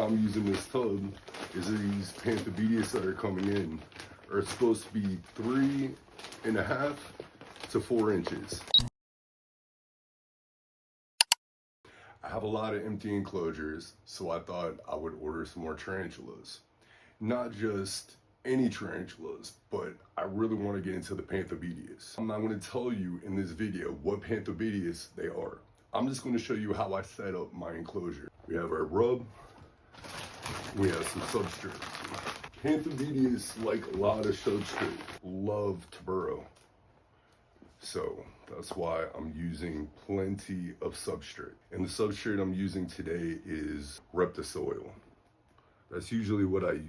I'm using this tub is these Panthobeteus that are coming in are supposed to be 3.5 to 4 inches. I have a lot of empty enclosures, so I thought I would order some more tarantulas. Not just any tarantulas, but I really want to get into the Panthobeteus. I'm not going to tell you in this video what Panthobeteus they are. I'm just going to show you how I set up my enclosure. We have our rub, we have some substrate. Panthobeteus, like a lot of substrate, love to burrow. So that's why I'm using plenty of substrate. And the substrate I'm using today is Reptisoil. That's usually what I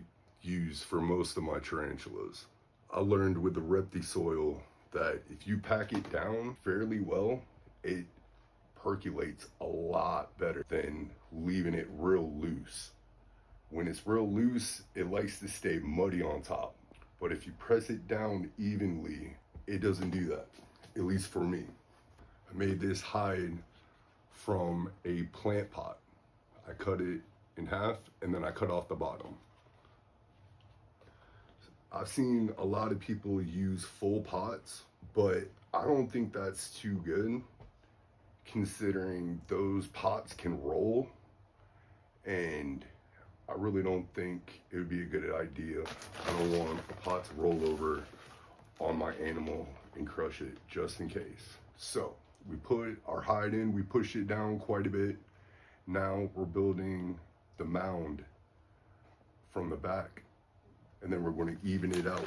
use for most of my tarantulas. I learned with the Reptisoil that if you pack it down fairly well, it percolates a lot better than leaving it real loose. When it's real loose, it likes to stay muddy on top. But if you press it down evenly, it doesn't do that, at least for me. I made this hide from a plant pot. I cut it in half and then I cut off the bottom. I've seen a lot of people use full pots, but I don't think that's too good, considering those pots can roll, and I really don't think it would be a good idea. I don't want a pot to roll over on my animal and crush it, just in case. So we put our hide in, we pushed it down quite a bit. Now we're building the mound from the back, and then we're going to even it out.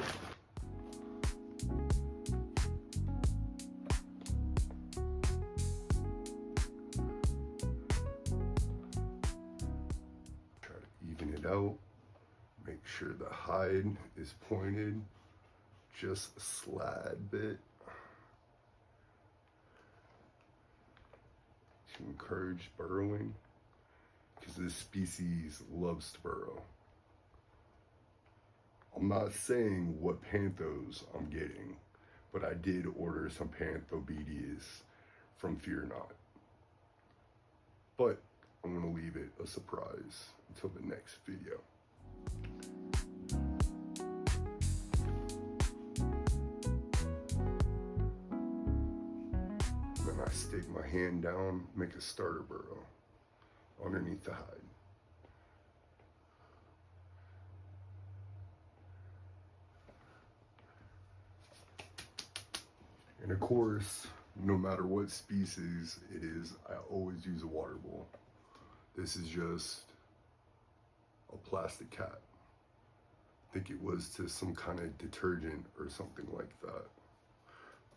Try to even it out. Make sure the hide is pointed just a slide bit to encourage burrowing, because this species loves to burrow. I'm not saying what panthos I'm getting, but I did order some Panthobeteus from Fear Not. But I'm gonna leave it a surprise until the next video. Then I stick my hand down, make a starter burrow underneath the hide. And of course, no matter what species it is, I always use a water bowl. This is just a plastic cap. I think it was to some kind of detergent or something like that.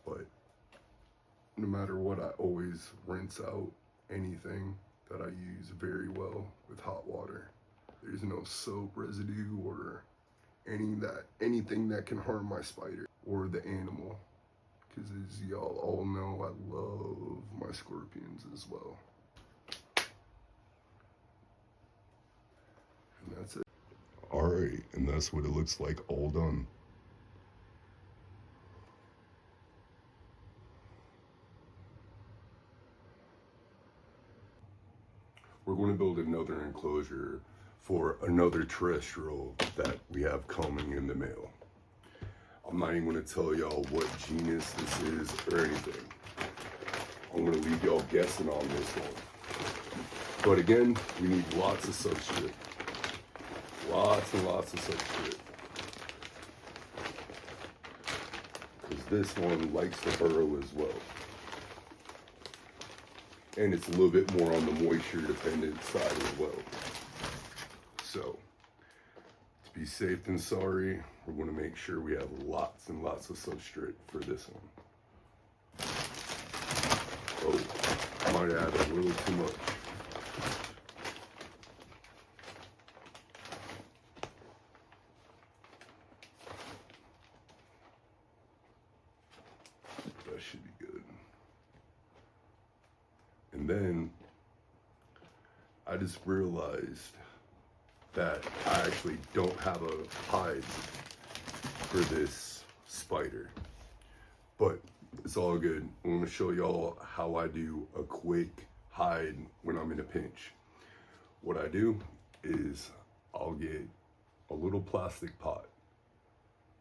But no matter what, I always rinse out anything that I use very well with hot water. There's no soap residue or anything that can harm my spider or the animal. Because as y'all all know, I love my scorpions as well. And that's it. All right, and that's what it looks like all done. We're going to build another enclosure for another terrestrial that we have coming in the mail. I'm not even going to tell y'all what genus this is or anything. I'm going to leave y'all guessing on this one. But again, we need lots of substrate. Lots and lots of substrate. Because this one likes to burrow as well. And it's a little bit more on the moisture dependent side as well. So, to be safe than sorry, we're going to make sure we have lots and lots of substrate for this one. Oh, I might add a little too much. That should be good. And then I just realized that I actually don't have a hide for this spider, but it's all good. I'm going to show y'all how I do a quick hide when I'm in a pinch. What I do is I'll get a little plastic pot.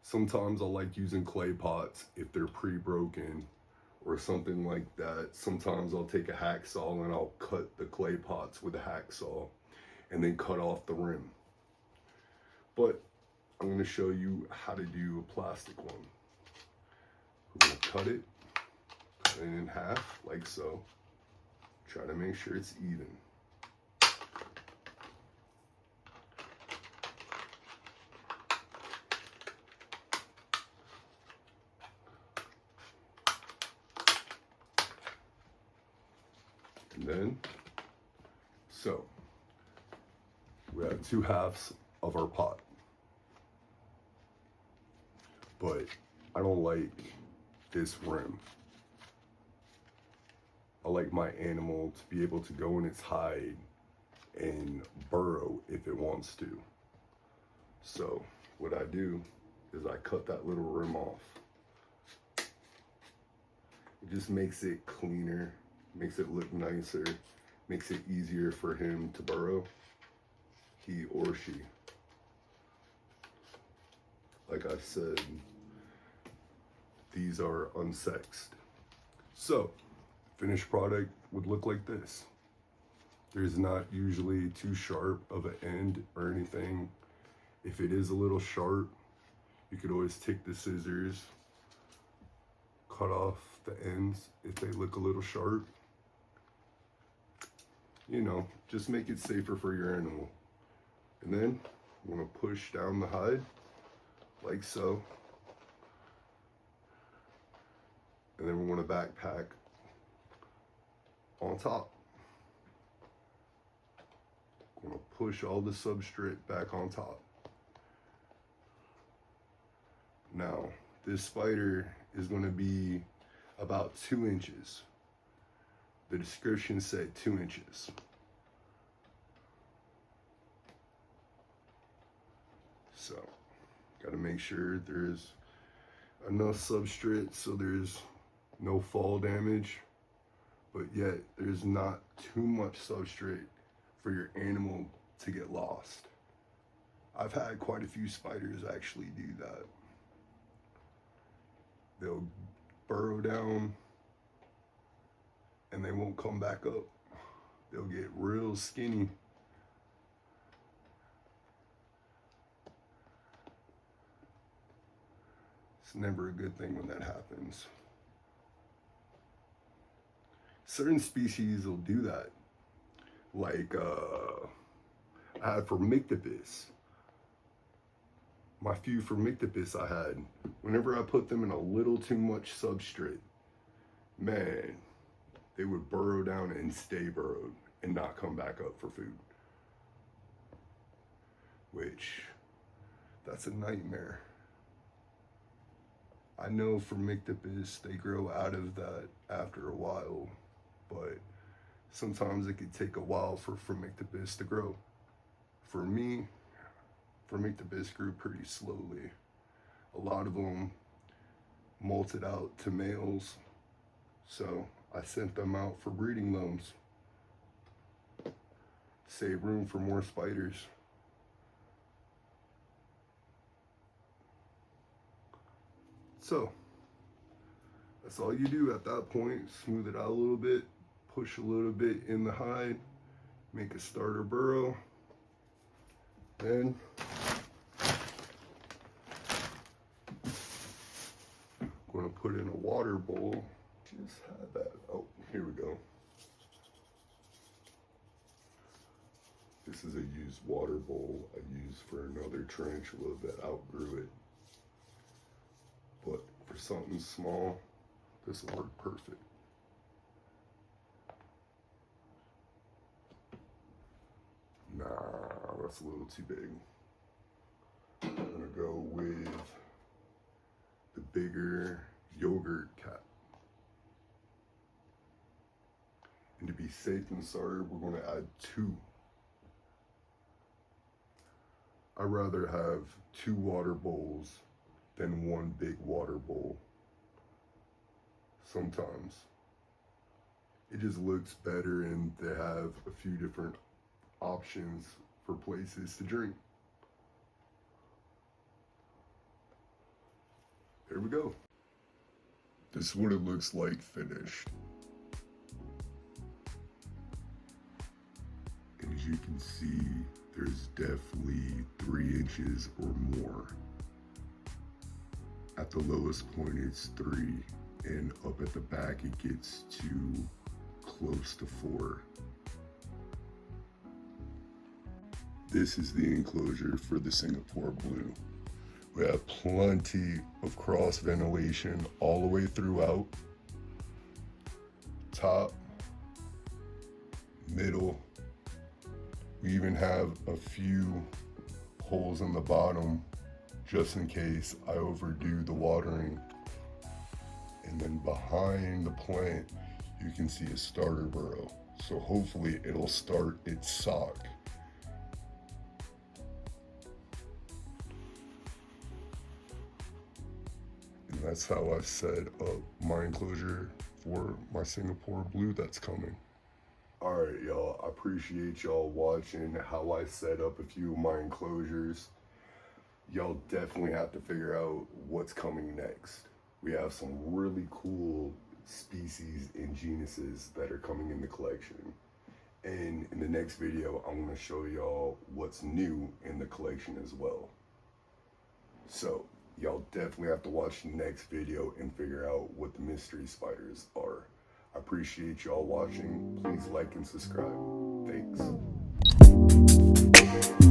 Sometimes I like using clay pots if they're pre-broken or something like that. Sometimes I'll take a hacksaw and I'll cut the clay pots with a hacksaw and then cut off the rim. But I'm going to show you how to do a plastic one. We're going to cut it in half like so. Try to make sure it's even. And then, so we have 2 halves of our pot. But I don't like this rim. I like my animal to be able to go in its hide and burrow if it wants to. So what I do is I cut that little rim off. It just makes it cleaner, makes it look nicer, makes it easier for him to burrow, he or she. Like I said, these are unsexed. So, finished product would look like this. There's not usually too sharp of an end or anything. If it is a little sharp, you could always take the scissors, cut off the ends if they look a little sharp. You know, just make it safer for your animal. And then I'm gonna push down the hide like so. And then we're gonna backpack on top. I'm gonna push all the substrate back on top. Now, this spider is gonna be about 2 inches. The description said 2 inches. So, gotta make sure there's enough substrate so there's no fall damage, but yet there's not too much substrate for your animal to get lost. I've had quite a few spiders actually do that. They'll burrow down and they won't come back up. They'll get real skinny. It's never a good thing when that happens. Certain species will do that. Like I had Formictopus. My few Formictopus I had, whenever I put them in a little too much substrate, man, they would burrow down and stay burrowed and not come back up for food. Which, that's a nightmare. I know Formictopus, they grow out of that after a while, but sometimes it could take a while for Formictopus to grow. For me, Formictopus grew pretty slowly. A lot of them molted out to males, so I sent them out for breeding loans. Save room for more spiders. So, that's all you do at that point. Smooth it out a little bit, push a little bit in the hide, make a starter burrow. Then, I'm gonna put in a water bowl. Just had that, oh, here we go. This is a used water bowl I used for another tarantula that outgrew it. But for something small, this will work perfect. Nah, that's a little too big. I'm gonna go with the bigger yogurt cap. And to be safe and sorry, we're gonna add 2. I'd rather have 2 water bowls than 1 big water bowl. Sometimes. It just looks better and they have a few different options for places to drink. There we go. This is what it looks like finished. As you can see, there's definitely 3 inches or more. At the lowest point, it's 3, and up at the back, it gets to close to 4. This is the enclosure for the Singapore blue. We have plenty of cross ventilation all the way throughout. Top, middle. We even have a few holes in the bottom just in case I overdo the watering. And then behind the plant, you can see a starter burrow. So hopefully it'll start its sock. And that's how I set up my enclosure for my Singapore blue that's coming. Alright y'all, I appreciate y'all watching how I set up a few of my enclosures. Y'all definitely have to figure out what's coming next. We have some really cool species and genuses that are coming in the collection. And in the next video, I'm going to show y'all what's new in the collection as well. So, y'all definitely have to watch the next video and figure out what the mystery spiders are. I appreciate y'all watching. Please like and subscribe. Thanks.